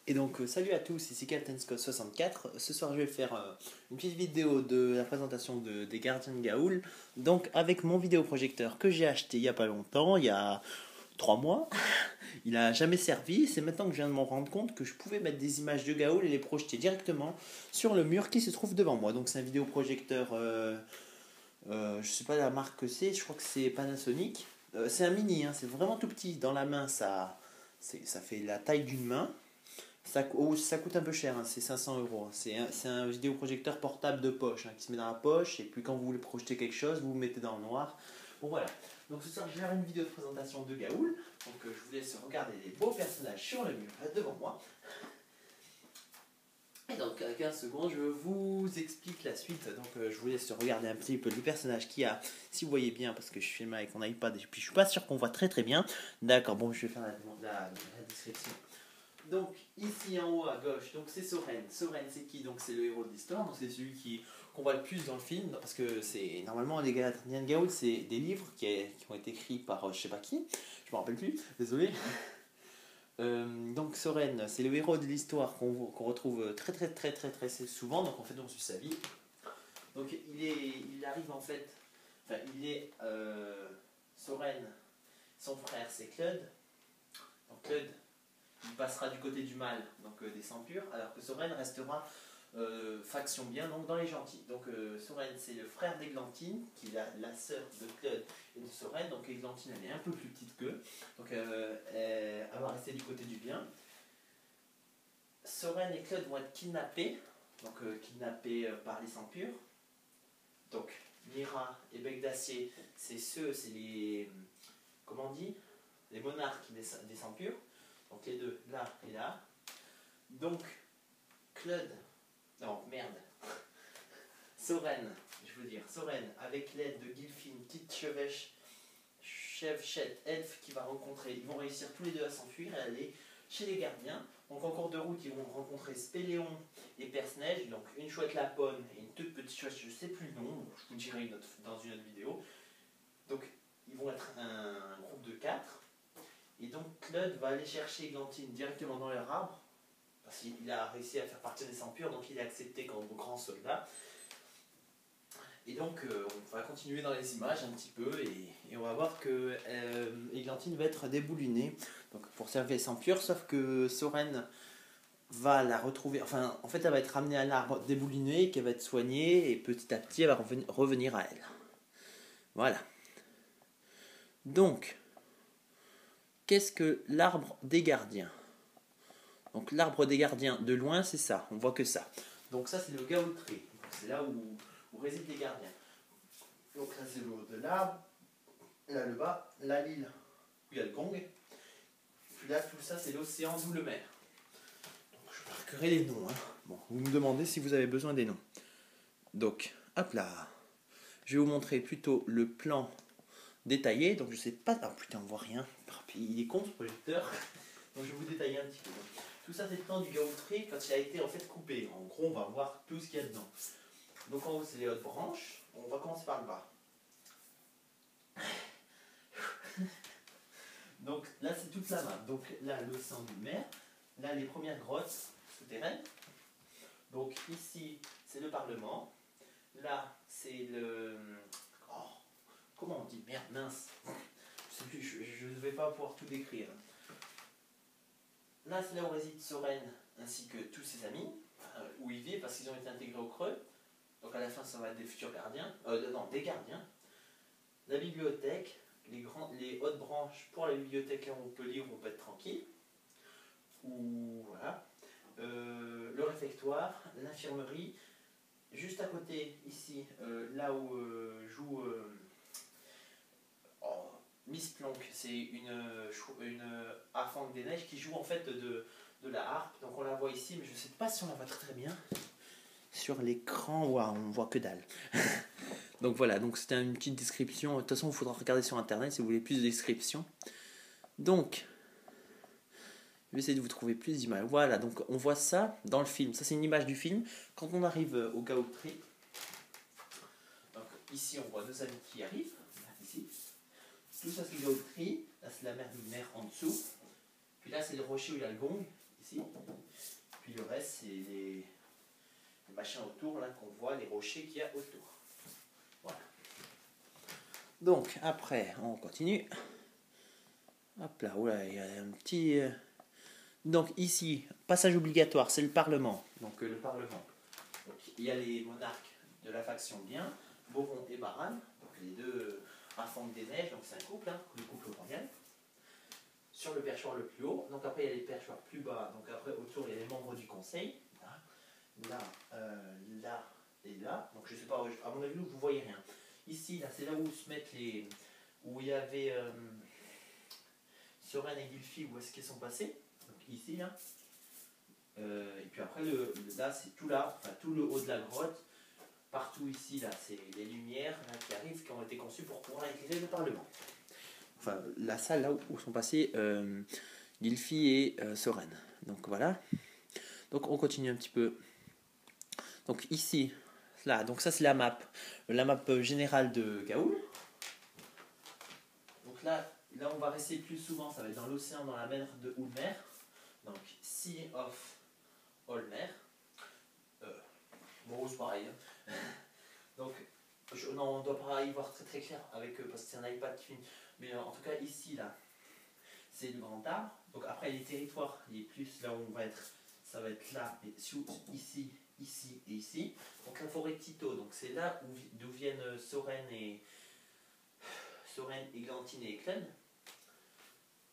Et donc salut à tous, ici Captain Scott 64. Ce soir je vais faire une petite vidéo de la présentation des gardiens de Gaoul. Donc avec mon vidéoprojecteur que j'ai acheté il n'y a pas longtemps, il y a 3 mois. Il n'a jamais servi, c'est maintenant que je viens de m'en rendre compte que je pouvais mettre des images de Gaoul et les projeter directement sur le mur qui se trouve devant moi. Donc c'est un vidéoprojecteur, je ne sais pas la marque que c'est, je crois que c'est Panasonic. C'est un mini, hein, c'est vraiment tout petit. Dans la main ça fait la taille d'une main. Ça coûte un peu cher, hein, c'est 500 €. C'est un vidéoprojecteur portable de poche, hein, qui se met dans la poche, et puis quand vous voulez projeter quelque chose, vous vous mettez dans le noir. Bon voilà. Donc ce soir, je vais faire une vidéo de présentation de Gaoul. Donc je vous laisse regarder les beaux personnages sur le mur devant moi. Et donc, à 15 secondes, je vous explique la suite. Donc, je vous laisse regarder un petit peu le personnage qu'il y a. Si vous voyez bien, parce que je filme avec mon iPad et puis je suis pas sûr qu'on voit très très bien. D'accord, bon, je vais faire la description. Donc, ici en haut à gauche, donc c'est Soren. Soren, c'est qui? Donc, c'est le héros de l'histoire. Donc, c'est celui qu'on voit le plus dans le film. Parce que c'est normalement, les gardiens de Gaoul, c'est des livres qui ont été écrits par je sais pas qui. Je me rappelle plus, désolé. Donc Soren, c'est le héros de l'histoire qu'on retrouve très souvent, donc en fait on suit sa vie. Donc il arrive en fait, enfin Soren, son frère c'est Claude. Donc Claude, il passera du côté du mal, donc des sangs purs, alors que Soren restera faction bien, donc dans les gentils. Donc Soren c'est le frère d'Églantine, qui est la sœur de Claude et de Soren. Donc Églantine elle est un peu plus petite qu'eux, donc elle va rester du côté du bien. Soren et Claude vont être kidnappés, donc kidnappés par les sangs purs. Donc Mira et Bec d'Acier, c'est les, comment on dit, les monarques des sangs purs. Donc les deux, là et là. Donc Claude, non merde, Soren, je veux dire Soren, avec l'aide de Gilfine, petite chevchette, elfe qui va rencontrer, ils vont réussir tous les deux à s'enfuir et aller chez les gardiens. Donc en cours de route, ils vont rencontrer Spéléon et Perce-Neige, donc une chouette lapone et une toute petite chouette, je ne sais plus le nom, je vous dirai dans une autre vidéo. Donc ils vont être un groupe de 4. Et donc Claude va aller chercher Églantine directement dans leur arbre, parce qu'il a réussi à faire partir des sangs purs, donc il est accepté comme grand soldat. Et donc on va continuer dans les images un petit peu, et on va voir que Églantine va être déboulinée donc pour servir les sangs purs, sauf que Soren va la retrouver, enfin en fait elle va être ramenée à l'arbre déboulinée, qu'elle va être soignée, et petit à petit elle va revenir à elle. Voilà. Donc, qu'est-ce que l'arbre des gardiens? Donc l'arbre des gardiens, de loin c'est ça, on voit que ça. Donc ça c'est le Gaoul Tree, c'est là où résident les gardiens. Donc là c'est le haut de l'arbre, là le bas, là l'île où il y a le gong, puis là tout ça c'est l'océan d'où le mer. Donc je marquerai les noms, hein. Bon, vous me demandez si vous avez besoin des noms. Donc, hop là, je vais vous montrer plutôt le plan détaillé. Donc je sais pas, ah putain on voit rien, il est con ce projecteur. Donc je vais vous détailler un petit peu. Tout ça c'est le plan du Gaoul Tree quand il a été en fait coupé. En gros on va voir tout ce qu'il y a dedans. Donc en haut c'est les hautes branches, on va commencer par le bas. Donc là c'est toute la map, donc là l'océan de mer, là les premières grottes souterraines. Donc ici c'est le Parlement, là c'est le... Oh, comment on dit? Merde, mince. Je sais plus, je ne vais pas pouvoir tout décrire. Là c'est là où réside Soren ainsi que tous ses amis, où ils vivent parce qu'ils ont été intégrés au creux. Donc à la fin ça va être des futurs gardiens, non des gardiens. La bibliothèque, les hautes branches pour la bibliothèque, là où on peut lire, on peut être tranquille. Ou voilà. Le réfectoire, l'infirmerie, juste à côté ici, là où joue Miss Plonk, c'est une harpente des neiges qui joue en fait de la harpe. Donc on la voit ici, mais je ne sais pas si on la voit très bien. Sur l'écran, wow, on voit que dalle. Donc voilà, donc c'était une petite description. De toute façon, il faudra regarder sur internet si vous voulez plus de descriptions. Donc, je vais essayer de vous trouver plus d'images. Voilà, donc on voit ça dans le film. Ça, c'est une image du film. Quand on arrive au Gaoul Tree, donc ici, on voit deux amis qui arrivent. Ici. Tout ça, c'est le Gaoul Tree. Là, c'est la mer en dessous. Puis là, c'est le rocher où il y a le gong. Ici. machins autour, là qu'on voit, les rochers qu'il y a autour. Voilà. Donc après, on continue. Hop là, ouais, il y a un petit... Donc ici, passage obligatoire, c'est le Parlement. Donc le Parlement. Donc, il y a les monarques de la faction bien, Boron et Baran, donc les deux enfants des neiges, donc c'est un couple, hein, le couple royal. Sur le perchoir le plus haut, donc après il y a les perchoirs plus bas, donc après autour il y a les membres du conseil, là, là et là, donc je sais pas, à mon avis vous voyez rien. Ici, là c'est là où se mettent les... où il y avait Soren et Gylfi, où est-ce qu'ils sont passés, donc ici là. Et puis après, là c'est tout là, enfin tout le haut de la grotte, partout ici, là c'est les lumières là, qui arrivent, qui ont été conçues pour pouvoir éclairer le Parlement. Enfin, la salle là où sont passés Gylfi et Soren. Donc voilà. Donc on continue un petit peu. Donc ici, là, donc ça c'est la map générale de Gaoul. Donc là on va rester plus souvent, ça va être dans l'océan, dans la mer de Ulmer. Donc Sea of Ulmer. Bon, c'est pareil. Hein. Donc non, on ne doit pas y voir très très clair avec parce que c'est un iPad qui filme. Mais en tout cas ici là, c'est le grand arbre. Donc après les territoires, les plus là où on va être, ça va être là, et ici, ici et ici. Donc la forêt de Tito, donc c'est là d'où viennent Soren, Églantine et Éclène.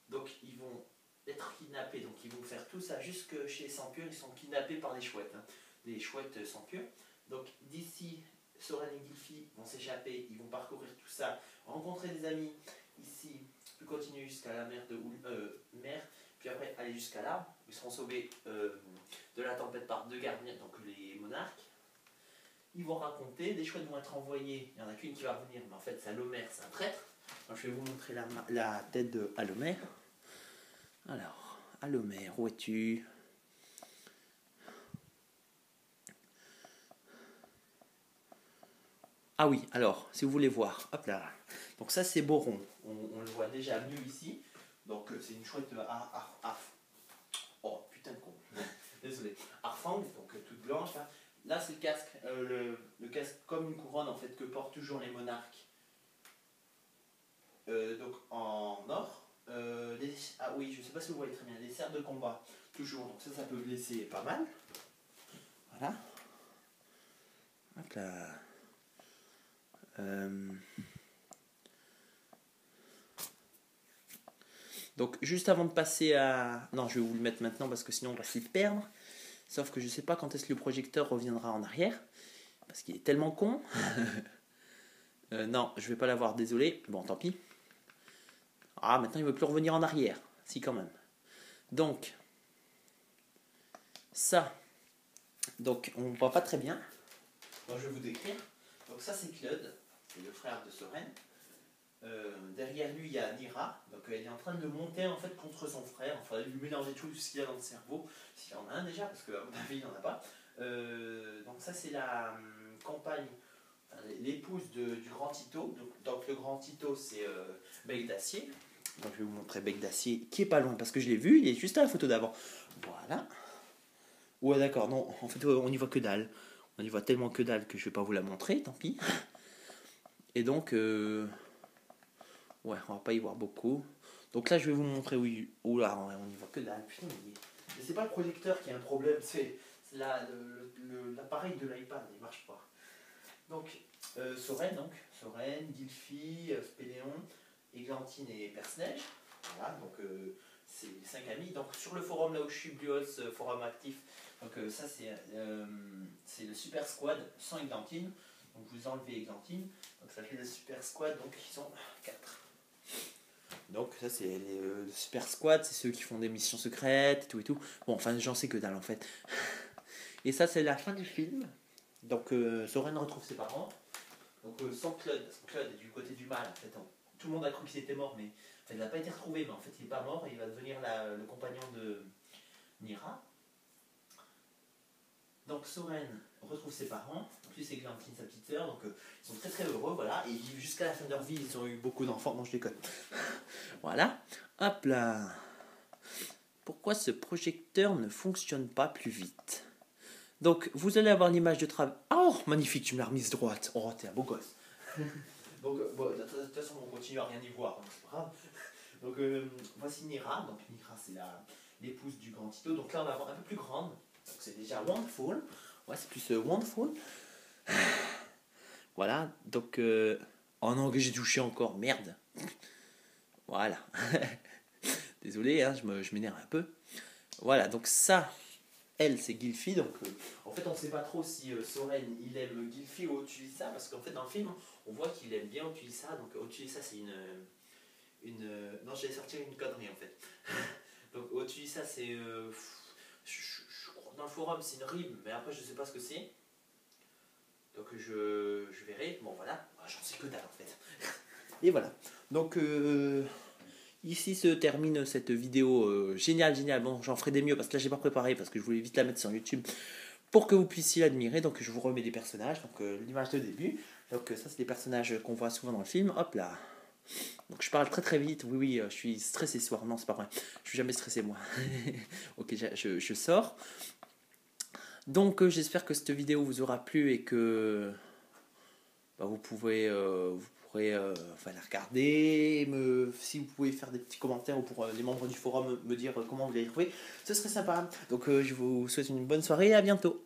Donc ils vont être kidnappés, donc ils vont faire tout ça jusque chez les Sans-Pure, ils sont kidnappés par des chouettes, hein, des chouettes Sans-Pure. Donc d'ici, Soren et Gylfi vont s'échapper, ils vont parcourir tout ça, rencontrer des amis ici, puis continuer jusqu'à la mer mer, puis après aller jusqu'à là, ils seront sauvés de la tempête par deux gardiens, donc les monarques. Ils vont raconter, des chouettes vont être envoyés, il n'y en a qu'une qui va revenir, mais en fait c'est Alomer, c'est un traître. Donc, je vais vous montrer la tête de Alomer. Alors, Alomer, où es-tu? Ah oui, alors, si vous voulez voir, hop là. Donc ça c'est Boron, on le voit déjà mieux ici. Donc c'est une chouette oh putain de con, désolé. Arfang, donc toute blanche. Là c'est le casque, le casque comme une couronne en fait que portent toujours les monarques. Donc en or. Ah oui, je sais pas si vous voyez très bien, les serres de combat, toujours. Donc ça peut blesser pas mal. Voilà. Hop là. Donc juste avant de passer à... Non, je vais vous le mettre maintenant parce que sinon on va s'y perdre. Sauf que je sais pas quand est-ce que le projecteur reviendra en arrière. Parce qu'il est tellement con. Non, je vais pas l'avoir, désolé. Bon, tant pis. Ah, maintenant il veut plus revenir en arrière. Si, quand même. Donc, ça. Donc, on voit pas très bien. Donc, je vais vous décrire. Donc, ça, c'est Claude. C'est le frère de Soren. Derrière lui, il y a Nira. Donc, elle est en train de monter en fait contre son frère. Enfin, lui mélanger tout ce qu'il y a dans le cerveau. S'il y en a un déjà, parce qu'à mon avis, il n'y en a pas. Donc, ça, c'est la compagne, l'épouse du grand Tito. Donc, le grand Tito, c'est Bec d'Acier. Donc, je vais vous montrer Bec d'Acier qui est pas loin parce que je l'ai vu. Il est juste à la photo d'avant. Voilà. Ouais, d'accord. Non, en fait, on n'y voit que dalle. On y voit tellement que dalle que je vais pas vous la montrer, tant pis. Et donc, ouais, on va pas y voir beaucoup. Donc là, je vais vous montrer, oui. Oula, on y voit que dalle. Putain, mais c'est pas le projecteur qui a un problème, c'est l'appareil de l'iPad, il marche pas. Donc, Soren, Gylfi, Spéléon, Églantine et Perce-Neige. Voilà, donc c'est les 5 amis. Donc sur le forum là où je suis, Bluos, forum actif, donc ça c'est le super squad sans Églantine. Donc vous enlevez Églantine, donc ça fait le super squad, donc ils sont 4. Donc ça c'est le super squad, c'est ceux qui font des missions secrètes et tout et tout. Bon, enfin j'en sais que dalle en fait. Et ça c'est la fin du film. Donc Soren retrouve ses parents. Donc sans Claude, parce que Claude est du côté du mal en fait. Tout le monde a cru qu'il était mort, mais enfin, il n'a pas été retrouvé, mais en fait il n'est pas mort, et il va devenir le compagnon de Nira. Donc Soren retrouve ses parents, en plus Églantine sa petite sœur, donc ils sont très très heureux, voilà, et ils vivent jusqu'à la fin de leur vie, ils ont eu beaucoup d'enfants, non je déconne. Voilà, hop là. Pourquoi ce projecteur ne fonctionne pas plus vite? Donc, vous allez avoir l'image de travail. Oh, magnifique, tu me l'as remise droite. Oh, t'es un beau gosse. Donc, bon, de toute façon, on continue à rien y voir, donc c'est pas grave. Donc, voici Nira. Donc, Nira, c'est l'épouse du grand Tito. Donc là, on va voir un peu plus grande. Donc, c'est déjà Wonderful. Ouais, c'est plus Wonderful. Voilà. Donc, en anglais, j'ai touché encore. Merde. Voilà. Désolé, hein, je m'énerve un peu. Voilà, donc ça, elle, c'est Gylfi. Donc, en fait, on ne sait pas trop si Soren, il aime Gylfi ou Otulissa, parce qu'en fait, dans le film, on voit qu'il aime bien Otulissa. Donc, Otulissa, c'est non, j'allais sortir une connerie, en fait. Donc, Otulissa, c'est... je crois, dans le forum, c'est une rime, mais après, je ne sais pas ce que c'est. Donc, je verrai. Bon, voilà. J'en sais que dalle, en fait. Et voilà. Donc... ici se termine cette vidéo géniale. Bon, j'en ferai des mieux parce que là j'ai pas préparé parce que je voulais vite la mettre sur YouTube pour que vous puissiez l'admirer. Donc je vous remets des personnages. Donc l'image de début. Donc ça c'est des personnages qu'on voit souvent dans le film. Hop là. Donc je parle très très vite. Oui, je suis stressé ce soir. Non, c'est pas vrai. Je suis jamais stressé moi. Ok, je sors. Donc j'espère que cette vidéo vous aura plu et que vous pourrez la regarder, si vous pouvez faire des petits commentaires ou pour les membres du forum me dire comment vous l'avez trouvé, ce serait sympa. Donc je vous souhaite une bonne soirée et à bientôt.